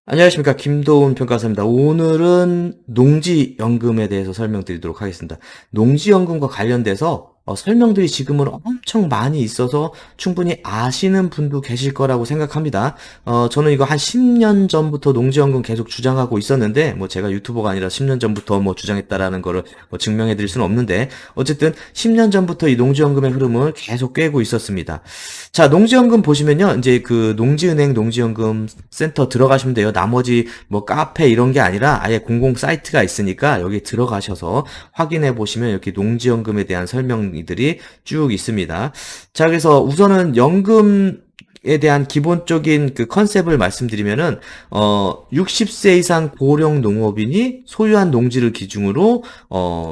안녕하십니까. 김도훈 평가사입니다. 오늘은 농지연금에 대해서 설명드리도록 하겠습니다. 농지연금과 관련돼서 설명들이 지금은 엄청 많이 있어서 충분히 아시는 분도 계실 거라고 생각합니다. 저는 이거 한 10년 전부터 농지연금 계속 주장하고 있었는데, 뭐 제가 유튜버가 아니라 10년 전부터 뭐 주장했다라는 거를 뭐 증명해 드릴 수는 없는데, 어쨌든 10년 전부터 이 농지연금의 흐름을 계속 꿰고 있었습니다. 자, 농지연금 보시면요. 이제 그 농지은행 농지연금 센터 들어가시면 돼요. 나머지 뭐 카페 이런 게 아니라 아예 공공 사이트가 있으니까 여기 들어가셔서 확인해 보시면 이렇게 농지연금에 대한 설명들이 쭉 있습니다. 자, 그래서 우선은 연금 에 대한 기본적인 그 컨셉을 말씀드리면은 60세 이상 고령 농업인이 소유한 농지를 기준으로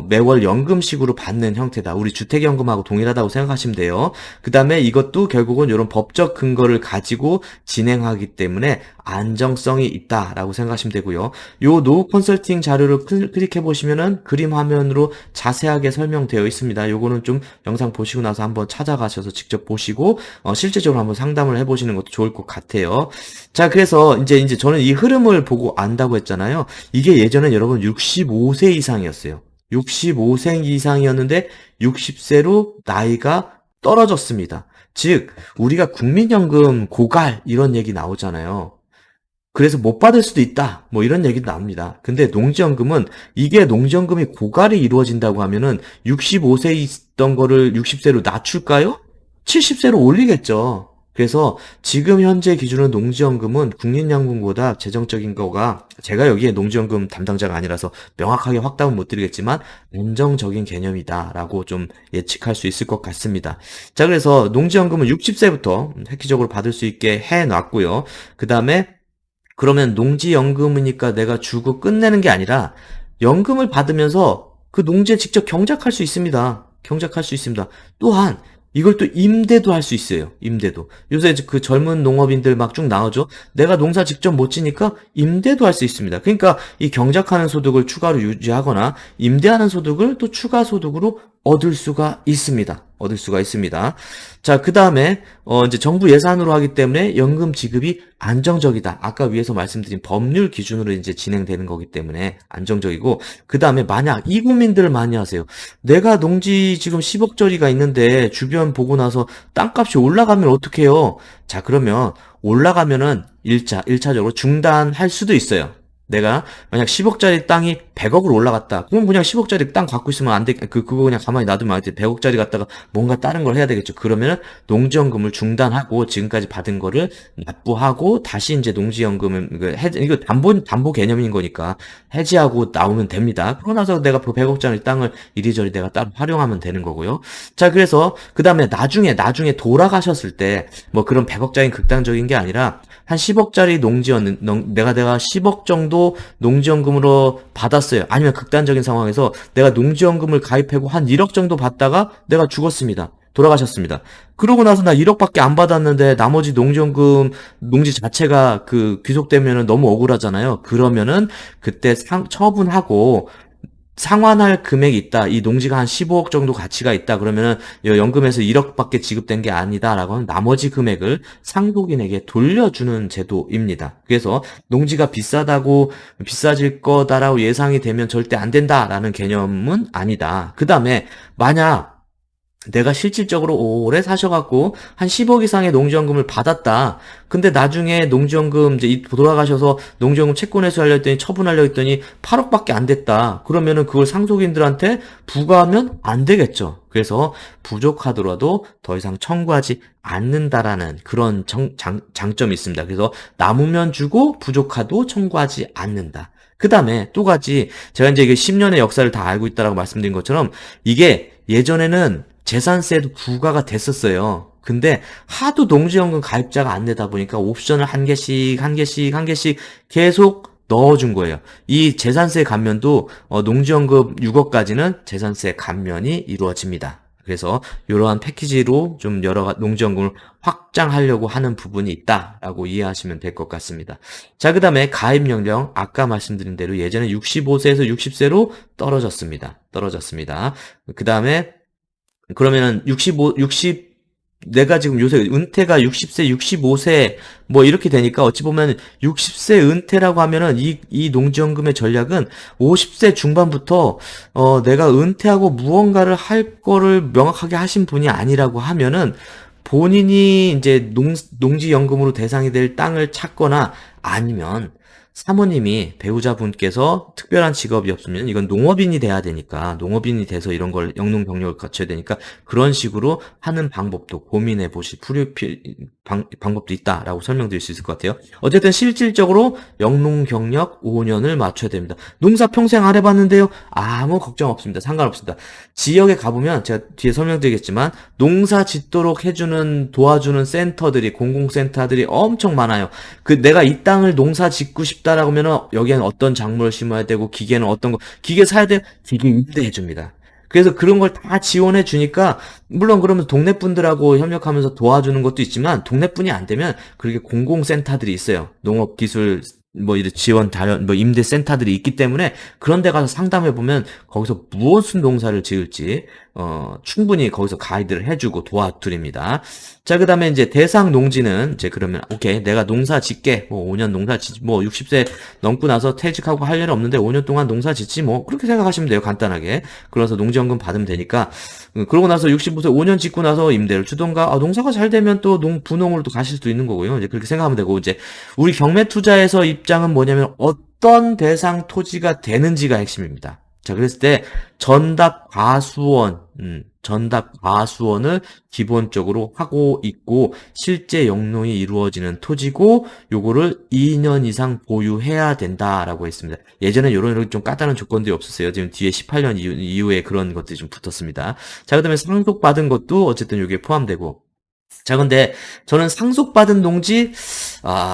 매월 연금식으로 받는 형태다. 우리 주택연금하고 동일하다고 생각하시면 돼요. 그다음에 이것도 결국은 이런 법적 근거를 가지고 진행하기 때문에 안정성이 있다라고 생각하시면 되고요. 요 노후 컨설팅 자료를 클릭해 보시면은 그림 화면으로 자세하게 설명되어 있습니다. 요거는 좀 영상 보시고 나서 한번 찾아가셔서 직접 보시고 실제적으로 한번 상담을 해보시는 것도 좋을 것 같아요. 자, 그래서 이제 저는 이 흐름을 보고 안다고 했잖아요. 이게 예전엔 여러분 65세 이상이었어요. 65세 이상이었는데 60세로 나이가 떨어졌습니다. 즉, 우리가 국민연금 고갈 이런 얘기 나오잖아요. 그래서 못 받을 수도 있다. 뭐 이런 얘기도 나옵니다. 근데 농지연금은 이게 농지연금이 고갈이 이루어진다고 하면은 65세 있던 거를 60세로 낮출까요? 70세로 올리겠죠. 그래서 지금 현재 기준으로 농지연금은 국민연금보다 재정적인 거가 제가 여기에 농지연금 담당자가 아니라서 명확하게 확답은 못 드리겠지만 안정적인 개념이다라고 좀 예측할 수 있을 것 같습니다. 자, 그래서 농지연금은 60세부터 획기적으로 받을 수 있게 해놨고요. 그 다음에 그러면 농지연금이니까 내가 주고 끝내는 게 아니라 연금을 받으면서 그 농지에 직접 경작할 수 있습니다. 경작할 수 있습니다. 또한 이걸 또 임대도 할 수 있어요. 임대도. 요새 그 젊은 농업인들 막 쭉 나오죠. 내가 농사 직접 못 지니까 임대도 할 수 있습니다. 그러니까 이 경작하는 소득을 추가로 유지하거나 임대하는 소득을 또 추가 소득으로 얻을 수가 있습니다. 얻을 수가 있습니다. 자, 그 다음에, 이제 정부 예산으로 하기 때문에 연금 지급이 안정적이다. 아까 위에서 말씀드린 법률 기준으로 이제 진행되는 거기 때문에 안정적이고, 그 다음에 만약 이 고민들을 많이 하세요. 내가 농지 지금 10억짜리가 있는데 주변 보고 나서 땅값이 올라가면 어떡해요? 자, 그러면 올라가면은 1차적으로 중단할 수도 있어요. 내가 만약 10억짜리 땅이 100억으로 올라갔다. 그럼 그냥 10억짜리 땅 갖고 있으면 안 돼. 그거 그냥 가만히 놔두면 안 돼. 100억짜리 갖다가 뭔가 다른 걸 해야 되겠죠. 그러면은 농지연금을 중단하고 지금까지 받은 거를 납부하고 다시 이제 농지연금을 이거 담보 개념인 거니까 해지하고 나오면 됩니다. 그러고 나서 내가 그 100억짜리 땅을 이리저리 내가 따로 활용하면 되는 거고요. 자, 그래서 그 다음에 나중에 돌아가셨을 때 뭐 그런 100억짜리 극단적인 게 아니라 한 10억짜리 내가 10억 정도 농지연금으로 받았어요. 아니면 극단적인 상황에서 내가 농지연금을 가입하고 한 1억 정도 받다가 내가 죽었습니다. 돌아가셨습니다. 그러고 나서 나 1억밖에 안 받았는데 나머지 농지연금 농지 자체가 그 귀속되면은 너무 억울하잖아요. 그러면은 그때 처분하고 상환할 금액이 있다. 이 농지가 한 15억 정도 가치가 있다. 그러면은 연금에서 1억밖에 지급된 게 아니다라고 하면 나머지 금액을 상속인에게 돌려주는 제도입니다. 그래서 농지가 비싸질 거다라고 예상이 되면 절대 안 된다라는 개념은 아니다. 그 다음에 만약 내가 실질적으로 오래 사셔갖고 한 10억 이상의 농지연금을 받았다. 근데 나중에 농지연금 이제 돌아가셔서 농지연금 채권 회수하려 했더니 처분하려 했더니 8억밖에 안 됐다. 그러면은 그걸 상속인들한테 부과하면 안 되겠죠. 그래서 부족하더라도 더 이상 청구하지 않는다라는 그런 장점이 있습니다. 그래서 남으면 주고 부족하도 청구하지 않는다. 그 다음에 또 가지 제가 이제 이게 10년의 역사를 다 알고 있다라고 말씀드린 것처럼 이게 예전에는 재산세도 부과가 됐었어요. 근데 하도 농지연금 가입자가 안 되다 보니까 옵션을 한 개씩 계속 넣어준 거예요. 이 재산세 감면도 농지연금 6억까지는 재산세 감면이 이루어집니다. 그래서 이러한 패키지로 좀 여러 농지연금을 확장하려고 하는 부분이 있다라고 이해하시면 될 것 같습니다. 자, 그 다음에 가입 연령 아까 말씀드린 대로 예전에 65세에서 60세로 떨어졌습니다. 그 다음에 그러면은 60 내가 지금 요새 은퇴가 60세, 65세 뭐 이렇게 되니까 어찌 보면 60세 은퇴라고 하면은 이 농지연금의 전략은 50세 중반부터 내가 은퇴하고 무언가를 할 거를 명확하게 하신 분이 아니라고 하면은 본인이 이제 농지연금으로 대상이 될 땅을 찾거나 아니면 사모님이 배우자분께서 특별한 직업이 없으면 이건 농업인이 돼야 되니까 농업인이 돼서 이런 걸 영농 경력을 갖춰야 되니까 그런 식으로 하는 방법도 고민해 보실 방법도 있다라고 설명드릴 수 있을 것 같아요. 어쨌든 실질적으로 영농 경력 5년을 맞춰야 됩니다. 농사 평생 안 해봤는데요. 아무 걱정 없습니다. 상관없습니다. 지역에 가보면 제가 뒤에 설명드리겠지만 농사 짓도록 해주는 도와주는 센터들이 공공센터들이 엄청 많아요. 내가 이 땅을 농사 짓고 싶다라고 하면은 여기에는 어떤 작물을 심어야 되고 기계는 어떤 거 기계 사야 돼 기계 임대해 줍니다. 그래서 그런 걸 다 지원해 주니까 물론 그러면 동네 분들하고 협력하면서 도와주는 것도 있지만 동네 분이 안 되면 그렇게 공공센터들이 있어요. 농업기술 뭐 이런 지원 다련 뭐 임대 센터들이 있기 때문에 그런 데 가서 상담해 보면 거기서 무엇을 농사를 지을지 충분히 거기서 가이드를 해주고 도와드립니다. 자, 그다음에 이제 대상 농지는 이제 그러면 오케이 내가 농사 짓게 뭐 5년 농사 짓 뭐 60세 넘고 나서 퇴직하고 할 일 없는데 5년 동안 농사 짓지 뭐 그렇게 생각하시면 돼요. 간단하게. 그래서 농지연금 받으면 되니까 그러고 나서 65세 5년 짓고 나서 임대를 주던가 농사가 잘 되면 또 분홍으로 또 가실 수도 있는 거고요. 이제 그렇게 생각하면 되고 이제 우리 경매 투자에서 입장은 뭐냐면 어떤 대상 토지가 되는지가 핵심입니다. 자, 그랬을 때 전답 과수원을 기본적으로 하고 있고 실제 영농이 이루어지는 토지고 요거를 2년 이상 보유해야 된다라고 했습니다. 예전에 이런 좀 까다로운 조건들이 없었어요. 지금 뒤에 18년 이후에 그런 것들이 좀 붙었습니다. 자, 그다음에 상속받은 것도 어쨌든 요게 포함되고 자, 근데 저는 상속받은 농지,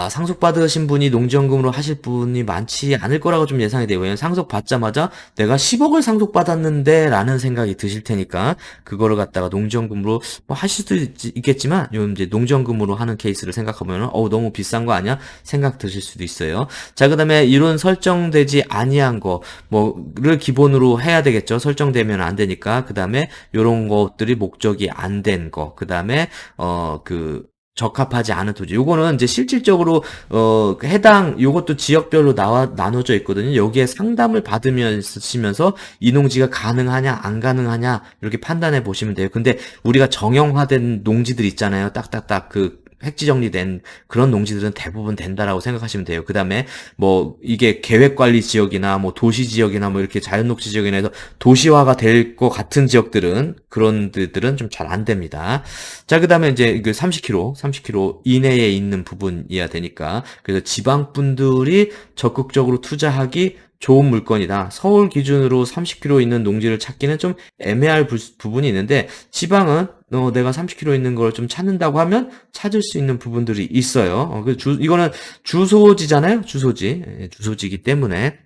상속받으신 분이 농지연금으로 하실 분이 많지 않을 거라고 좀 예상이 되고요. 상속받자마자 내가 10억을 상속받았는데 라는 생각이 드실 테니까 그거를 갖다가 농지연금으로 뭐 하실 수도 있겠지만 요 이제 농지연금으로 하는 케이스를 생각하면 너무 비싼 거 아니야? 생각 드실 수도 있어요. 자, 그다음에 이런 설정되지 아니한 거 뭐를 기본으로 해야 되겠죠. 설정되면 안 되니까. 그다음에 요런 것들이 목적이 안 된 거. 그다음에 적합하지 않은 토지. 요거는 이제 실질적으로, 요것도 지역별로 나눠져 있거든요. 여기에 상담을 받으시면서 이 농지가 가능하냐, 안 가능하냐, 이렇게 판단해 보시면 돼요. 근데 우리가 정형화된 농지들 있잖아요. 딱딱딱 획지 정리된 그런 농지들은 대부분 된다라고 생각하시면 돼요. 그 다음에 뭐 이게 계획관리 지역이나 뭐 도시 지역이나 뭐 이렇게 자연녹지 지역이나 해서 도시화가 될 것 같은 지역들은 그런 데들은 좀 잘 안 됩니다. 자, 그 다음에 이제 30km 이내에 있는 부분이어야 되니까 그래서 지방 분들이 적극적으로 투자하기 좋은 물건이다. 서울 기준으로 30km 있는 농지를 찾기는 좀 애매할 부분이 있는데 지방은 내가 30km 있는 걸 좀 찾는다고 하면 찾을 수 있는 부분들이 있어요. 이거는 주소지잖아요. 주소지이기 때문에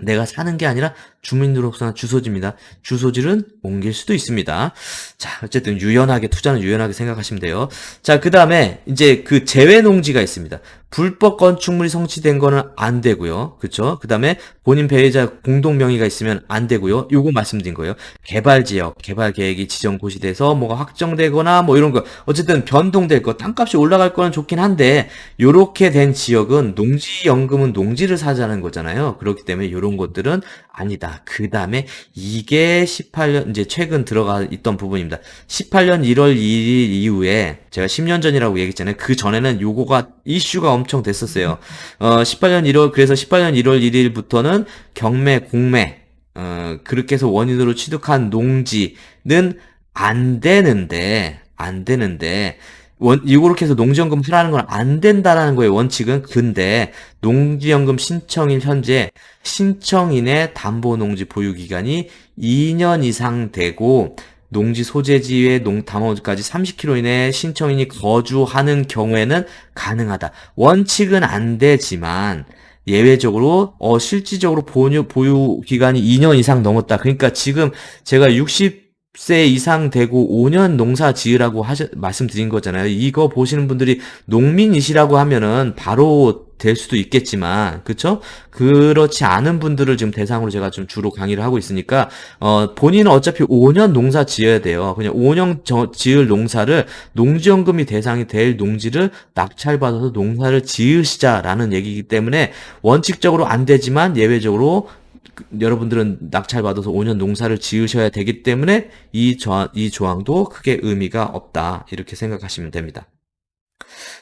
내가 사는 게 아니라 주민등록소나 주소지입니다. 주소지는 옮길 수도 있습니다. 자, 어쨌든 투자는 유연하게 생각하시면 돼요. 자, 그 다음에 이제 재외 농지가 있습니다. 불법 건축물이 성취된 거는 안 되고요. 그쵸? 그 다음에 본인 배우자 공동 명의가 있으면 안 되고요. 요거 말씀드린 거예요. 개발지역, 개발계획이 지정 고시돼서 뭐가 확정되거나 뭐 이런 거 어쨌든 변동될 거, 땅값이 올라갈 거는 좋긴 한데 요렇게 된 지역은 농지연금은 농지를 사자는 거잖아요. 그렇기 때문에 요런 것들은 아니다. 그 다음에 이게 18년 이제 최근 들어가 있던 부분입니다. 18년 1월 2일 이후에 제가 10년 전이라고 얘기했잖아요. 그 전에는 요거가 이슈가 엄청 됐었어요. 18년 1월 1일부터는 경매, 공매 그렇게 해서 원인으로 취득한 농지는 안 되는데 이렇게 해서 농지연금 하라는 건 안 된다라는 거예요, 원칙은. 근데 농지연금 신청일 현재 신청인의 담보농지 보유기간이 2년 이상 되고 농지 소재지의 담보까지 30km 이내에 신청인이 거주하는 경우에는 가능하다. 원칙은 안 되지만 예외적으로 실질적으로 보유 기간이 2년 이상 넘었다. 그러니까 지금 제가 60세 이상 되고 5년 농사 지으라고 말씀드린 거잖아요. 이거 보시는 분들이 농민이시라고 하면은 바로 될 수도 있겠지만, 그쵸? 그렇지 않은 분들을 지금 대상으로 제가 좀 주로 강의를 하고 있으니까, 본인은 어차피 5년 농사 지어야 돼요. 그냥 5년 지을 농사를, 농지연금이 대상이 될 농지를 낙찰받아서 농사를 지으시자라는 얘기이기 때문에, 원칙적으로 안 되지만 예외적으로 여러분들은 낙찰받아서 5년 농사를 지으셔야 되기 때문에 이 조항도 크게 의미가 없다. 이렇게 생각하시면 됩니다.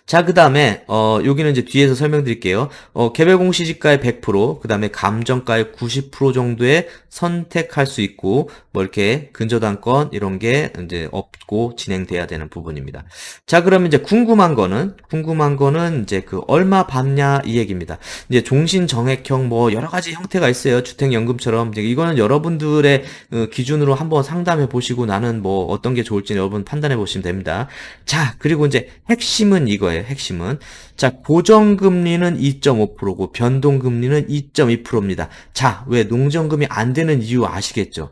자, 그 다음에, 여기는 이제 뒤에서 설명드릴게요. 개별공시지가의 100%, 그 다음에 감정가의 90% 정도에 선택할 수 있고, 뭐 이렇게 근저당권, 이런 게 이제 없고 진행돼야 되는 부분입니다. 자, 그러면 이제 궁금한 거는 이제 그 얼마 받냐 이 얘기입니다. 이제 종신정액형 뭐 여러 가지 형태가 있어요. 주택연금처럼. 이제 이거는 여러분들의 기준으로 한번 상담해 보시고 나는 뭐 어떤 게 좋을지 여러분 판단해 보시면 됩니다. 자, 그리고 이제 핵심은 이거예요. 핵심은. 자, 고정금리는 2.5%고 변동금리는 2.2%입니다. 자, 왜 농지연금이 안 되는 이유 아시겠죠?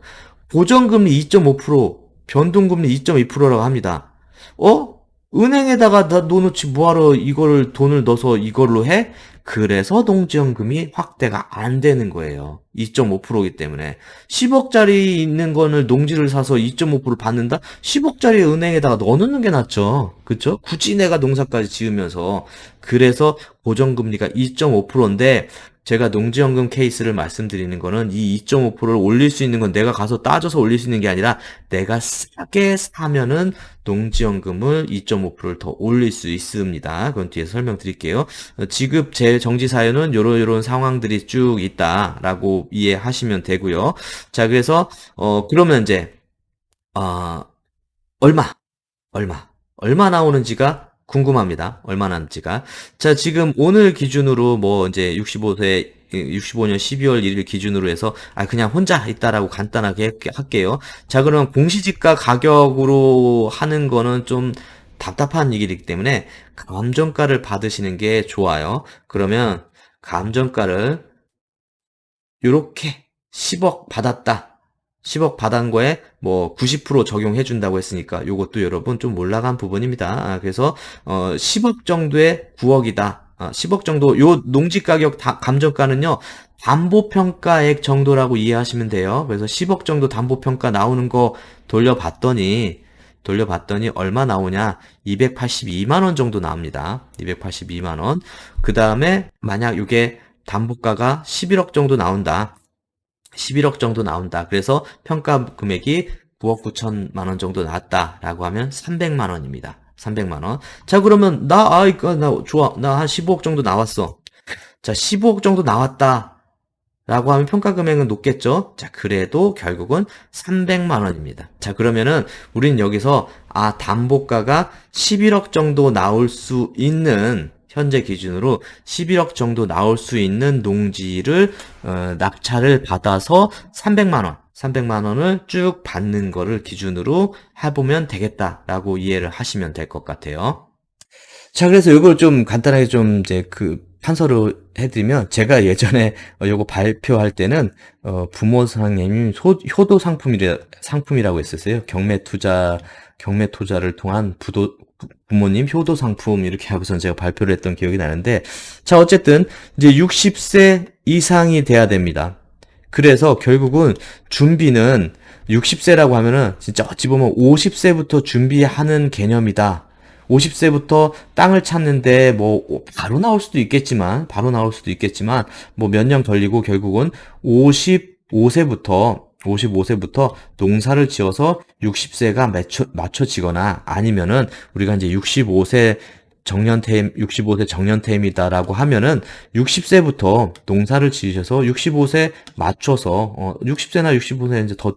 고정금리 2.5%, 변동금리 2.2%라고 합니다. 은행에다가 나 넣어놓지 뭐하러 이거를 돈을 넣어서 이걸로 해? 그래서 농지연금이 확대가 안 되는 거예요. 2.5%이기 때문에. 10억짜리 있는 거를 농지를 사서 2.5% 받는다? 10억짜리 은행에다가 넣어놓는 게 낫죠. 그쵸? 굳이 내가 농사까지 지으면서. 그래서 고정금리가 2.5%인데 제가 농지연금 케이스를 말씀드리는 거는 이 2.5%를 올릴 수 있는 건 내가 가서 따져서 올릴 수 있는 게 아니라 내가 싸게 사면은 농지연금을 2.5%를 더 올릴 수 있습니다. 그건 뒤에서 설명드릴게요. 지급 재정지 사유는 요런 상황들이 쭉 있다라고 이해하시면 되고요. 자, 그래서 그러면 이제 얼마 얼마 나오는지가 궁금합니다. 얼마 나오는지가. 자, 지금 오늘 기준으로 뭐 이제 65년 12월 1일 기준으로 해서 그냥 혼자 있다라고 간단하게 할게요. 자, 그러면 공시지가 가격으로 하는 거는 좀 답답한 얘기이기 때문에 감정가를 받으시는 게 좋아요. 그러면 감정가를 요렇게 10억 받았다. 10억 받은 거에 뭐 90% 적용해 준다고 했으니까 요것도 여러분 좀 올라간 부분입니다. 그래서 10억 정도의 9억이다. 10억 정도 요 농지 가격 감정가는요. 담보평가액 정도라고 이해하시면 돼요. 그래서 10억 정도 담보평가 나오는 거 돌려봤더니 얼마 나오냐? 282만 원 정도 나옵니다. 282만 원. 그다음에 만약 이게 담보가가 11억 정도 나온다. 11억 정도 나온다. 그래서 평가 금액이 9억 9천만 원 정도 나왔다라고 하면 300만 원입니다. 300만 원. 자, 그러면 나 좋아. 나 한 15억 정도 나왔어. 자, 15억 정도 나왔다. 라고 하면 평가 금액은 높겠죠? 자, 그래도 결국은 300만 원입니다. 자, 그러면은 우리는 여기서 담보가가 11억 정도 나올 수 있는 현재 기준으로 11억 정도 나올 수 있는 농지를 낙찰을 받아서 300만 원을 쭉 받는 거를 기준으로 해보면 되겠다라고 이해를 하시면 될 것 같아요. 자, 그래서 이걸 좀 간단하게 좀 이제 판서를 해드리면, 제가 예전에 요거 발표할 때는 부모 선생님이 효도 상품이라고 했었어요. 경매 투자를 통한 부모님 효도 상품 이렇게 하고선 제가 발표를 했던 기억이 나는데, 자, 어쨌든 이제 60세 이상이 돼야 됩니다. 그래서 결국은 준비는 60세라고 하면은 진짜 어찌 보면 50세부터 준비하는 개념이다. 50세부터 땅을 찾는데 뭐 바로 나올 수도 있겠지만 뭐 몇 년 걸리고 결국은 55세부터 농사를 지어서 60세가 맞춰지거나 아니면은 우리가 이제 65세 정년퇴임이다라고 하면은 60세부터 농사를 지으셔서 65세 맞춰서 60세나 65세 이제 더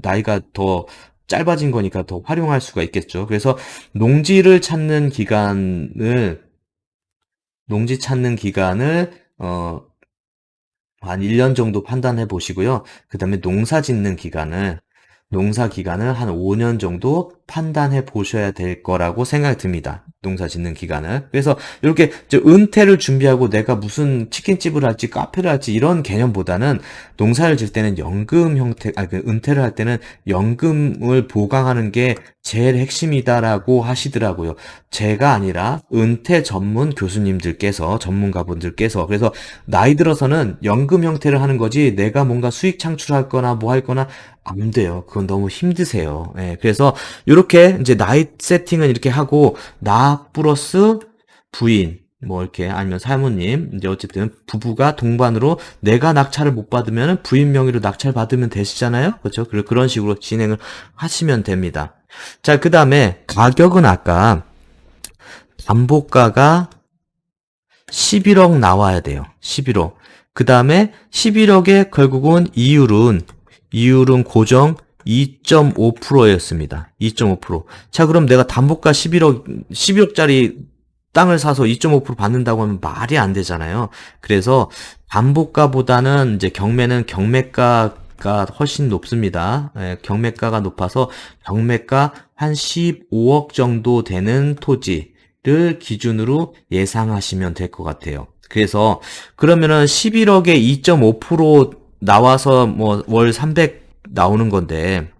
나이가 더 짧아진 거니까 더 활용할 수가 있겠죠. 그래서 농지 찾는 기간을 한 1년 정도 판단해 보시고요. 그 다음에 농사 기간을 한 5년 정도 판단해 보셔야 될 거라고 생각이 듭니다. 농사 짓는 기간을. 그래서 이렇게 은퇴를 준비하고 내가 무슨 치킨집을 할지 카페를 할지 이런 개념보다는 농사를 질 때는 연금 형태, 은퇴를 할 때는 연금을 보강하는 게 제일 핵심이다라고 하시더라고요. 제가 아니라 은퇴 전문 교수님들께서, 전문가분들께서. 그래서 나이 들어서는 연금 형태를 하는 거지 내가 뭔가 수익 창출할 거나 뭐 할 거나 안 돼요. 그건 너무 힘드세요. 예, 그래서 이렇게 이제 나이 세팅은 이렇게 하고 나 플러스 부인 뭐 이렇게 아니면 사모님 이제 어쨌든 부부가 동반으로 내가 낙찰을 못 받으면 부인 명의로 낙찰 받으면 되시잖아요. 그렇죠? 그런 식으로 진행을 하시면 됩니다. 자, 그다음에 가격은 아까 담보가가 11억 나와야 돼요. 11억. 그다음에 11억에 결국은 이율은 고정 2.5%였습니다. 2.5%. 자, 그럼 내가 담보가 11억짜리 땅을 사서 2.5% 받는다고 하면 말이 안 되잖아요. 그래서 담보가보다는 이제 경매는 경매가가 훨씬 높습니다. 예, 경매가가 높아서 경매가 한 15억 정도 되는 토지를 기준으로 예상하시면 될 것 같아요. 그래서 그러면은 11억에 2.5% 나와서 뭐 월 300 나오는 건데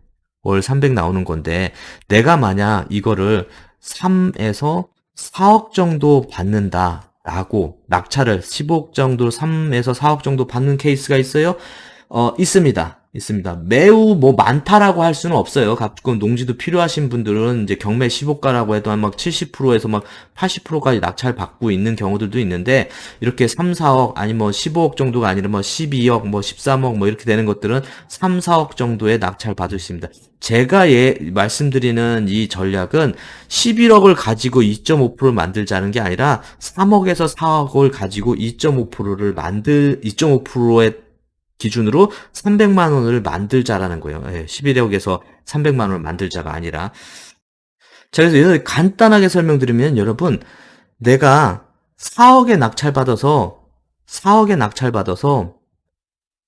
내가 만약 이거를 3에서 4억 정도 받는다라고 낙찰을 15억 정도 3에서 4억 정도 받는 케이스가 있어요? 있습니다. 매우 뭐 많다라고 할 수는 없어요. 가끔 농지도 필요하신 분들은 이제 경매 15가라고 해도 한 막 70%에서 막 80%까지 낙찰 받고 있는 경우들도 있는데 이렇게 3, 4억 아니 뭐 15억 정도가 아니라 뭐 12억 뭐 13억 뭐 이렇게 되는 것들은 3, 4억 정도의 낙찰 받을 수 있습니다. 제가 말씀드리는 이 전략은 11억을 가지고 2.5%를 만들자는 게 아니라 3억에서 4억을 가지고 2.5%의 기준으로 300만 원을 만들자라는 거예요. 11억에서 300만 원을 만들자가 아니라. 자, 그래서 여기서 간단하게 설명드리면 여러분, 내가 4억에 낙찰받아서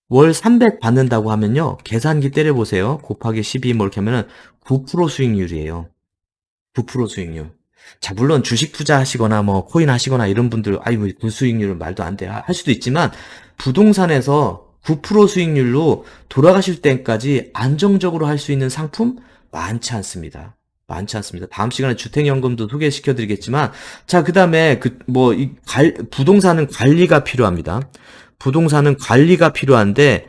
월 300 받는다고 하면요. 계산기 때려보세요. 곱하기 12 뭐 이렇게 하면은 9% 수익률이에요. 9% 수익률. 자, 물론 주식 투자하시거나 뭐 코인 하시거나 이런 분들 뭐 불수익률은 말도 안 돼. 할 수도 있지만 부동산에서 9% 수익률로 돌아가실 때까지 안정적으로 할 수 있는 상품 많지 않습니다. 다음 시간에 주택연금도 소개시켜 드리겠지만, 자, 그 다음에 부동산은 관리가 필요합니다. 부동산은 관리가 필요한데,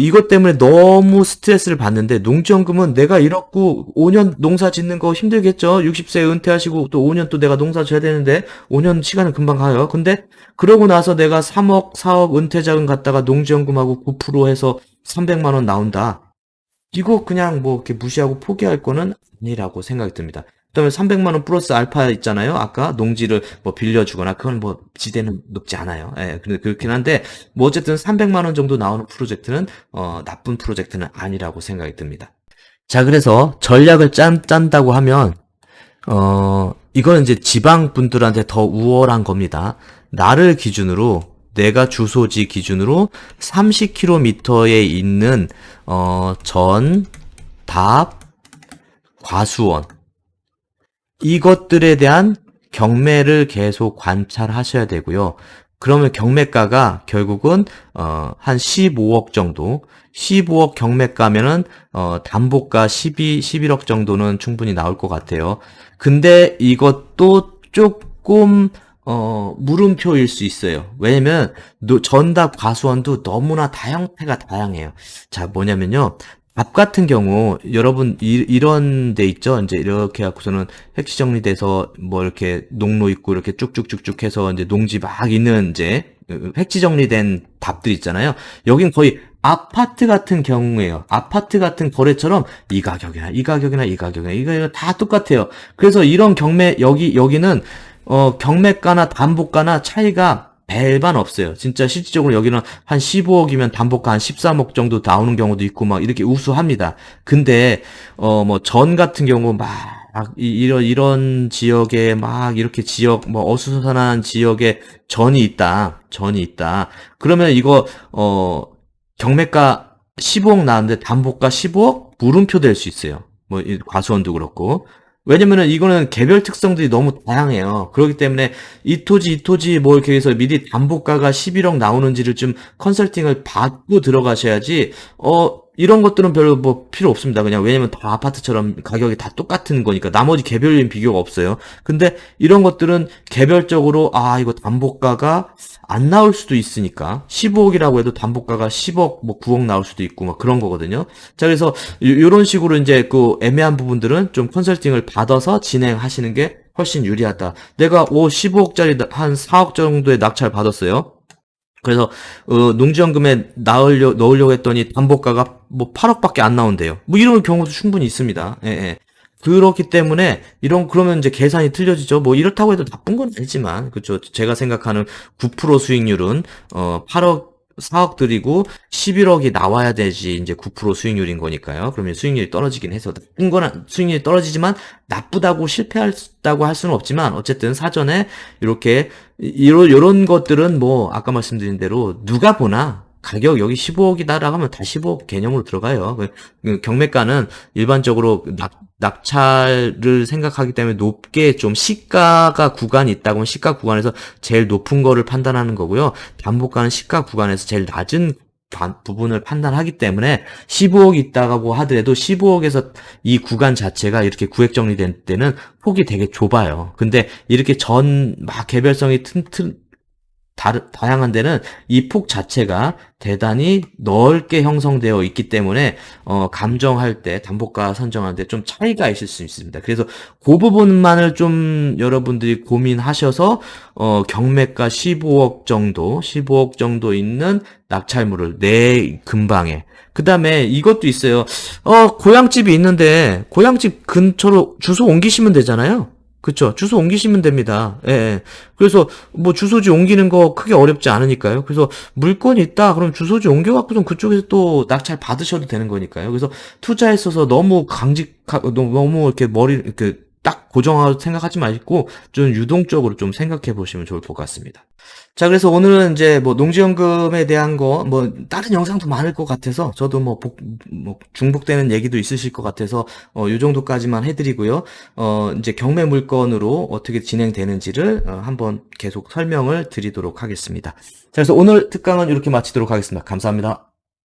이것 때문에 너무 스트레스를 받는데, 농지연금은 내가 이렇고 5년 농사 짓는 거 힘들겠죠? 60세 은퇴하시고 또 5년 또 내가 농사 져야 되는데, 5년 시간은 금방 가요. 근데, 그러고 나서 내가 3억, 4억 은퇴자금 갖다가 농지연금하고 9% 해서 300만 원 나온다. 이거 그냥 뭐 이렇게 무시하고 포기할 거는 아니라고 생각이 듭니다. 그다음에 300만 원 플러스 알파 있잖아요. 아까 농지를 뭐 빌려주거나 그건 뭐 지대는 높지 않아요. 예, 그렇긴 한데 뭐 어쨌든 300만 원 정도 나오는 프로젝트는 나쁜 프로젝트는 아니라고 생각이 듭니다. 자, 그래서 전략을 짠다고 하면 이거는 이제 지방 분들한테 더 우월한 겁니다. 내가 주소지 기준으로 30km에 있는 전, 답, 과수원 이것들에 대한 경매를 계속 관찰하셔야 되고요. 그러면 경매가가 결국은 한 15억 정도, 15억 경매가면은 담보가 11억 정도는 충분히 나올 것 같아요. 근데 이것도 조금 물음표일 수 있어요. 왜냐면 전답 과수원도 너무나 형태가 다양해요. 자, 뭐냐면요. 답 같은 경우 여러분 이런 데 있죠. 이제 이렇게 갖고서는 획지 정리돼서 뭐 이렇게 농로 있고 이렇게 쭉쭉쭉쭉 해서 이제 농지 막 있는 이제 획지 정리된 답들 있잖아요. 여긴 거의 아파트 같은 경우예요. 아파트 같은 거래처럼 이 가격이나 이거 다 똑같아요. 그래서 이런 여기는 경매가나 담보가나 차이가 별반 없어요. 진짜 실질적으로 여기는 한 15억이면 담보가 한 13억 정도 나오는 경우도 있고 막 이렇게 우수합니다. 근데 뭐 전 같은 경우 막 이런 지역에 막 이렇게 뭐 어수선한 지역에 전이 있다. 그러면 이거 경매가 15억 나왔는데 담보가 15억 물음표 될 수 있어요. 뭐 이 과수원도 그렇고. 왜냐면은 이거는 개별 특성들이 너무 다양해요. 그렇기 때문에 이 토지 뭐 이렇게 해서 미리 담보가가 11억 나오는지를 좀 컨설팅을 받고 들어가셔야지, 이런 것들은 별로 뭐 필요 없습니다. 그냥 왜냐면 다 아파트처럼 가격이 다 똑같은 거니까 나머지 개별적인 비교가 없어요. 근데 이런 것들은 개별적으로, 이거 담보가가 안 나올 수도 있으니까 15억이라고 해도 담보가가 10억 뭐 9억 나올 수도 있고 막 그런 거거든요. 자, 그래서 요런 식으로 이제 그 애매한 부분들은 좀 컨설팅을 받아서 진행하시는 게 훨씬 유리하다. 내가 15억짜리 한 4억 정도의 낙찰 받았어요. 그래서 농지연금에 넣으려고 했더니 담보가가 뭐 8억밖에 안 나온대요. 뭐 이런 경우도 충분히 있습니다. 예, 예. 그렇기 때문에 그러면 이제 계산이 틀려지죠. 뭐 이렇다고 해도 나쁜 건 아니지만, 그렇죠. 제가 생각하는 9% 수익률은 8억 4억 들이고 11억이 나와야 되지 이제 9% 수익률인 거니까요. 그러면 수익률이 떨어지긴 해서 나쁜 건 수익률이 떨어지지만 나쁘다고 실패했다고 할 수는 없지만, 어쨌든 사전에 이렇게 이런 것들은 뭐 아까 말씀드린 대로 누가 보나 가격 여기 15억이다라고 하면 다 15억 개념으로 들어가요. 경매가는 일반적으로 낙찰을 생각하기 때문에 높게 좀 시가가 구간이 있다고 하면 시가 구간에서 제일 높은 거를 판단하는 거고요. 담보가는 시가 구간에서 제일 낮은 부분을 판단하기 때문에 15억 있다고 하더라도 15억에서 이 구간 자체가 이렇게 구획 정리된 때는 폭이 되게 좁아요. 근데 이렇게 막 개별성이 다양한 데는 이 폭 자체가 대단히 넓게 형성되어 있기 때문에 감정할 때 담보가 선정할 때 좀 차이가 있을 수 있습니다. 그래서 그 부분만을 좀 여러분들이 고민하셔서 경매가 15억 정도 있는 낙찰물을 내 근방에, 그 다음에 이것도 있어요. 고향집이 있는데 고향집 근처로 주소 옮기시면 되잖아요. 그쵸. 주소 옮기시면 됩니다. 예, 예. 그래서 뭐 주소지 옮기는 거 크게 어렵지 않으니까요. 그래서 물건이 있다 그럼 주소지 옮겨갖고 좀 그쪽에서 또 낙찰 받으셔도 되는 거니까요. 그래서 투자했어서 너무 너무 이렇게 이렇게 딱 고정하고 생각하지 마시고 좀 유동적으로 좀 생각해 보시면 좋을 것 같습니다. 자, 그래서 오늘은 이제 뭐 농지연금에 대한 거, 뭐 다른 영상도 많을 것 같아서 저도 뭐 중복되는 얘기도 있으실 것 같아서 요 정도까지만 해드리고요. 이제 경매 물건으로 어떻게 진행되는지를 한번 계속 설명을 드리도록 하겠습니다. 자, 그래서 오늘 특강은 이렇게 마치도록 하겠습니다. 감사합니다.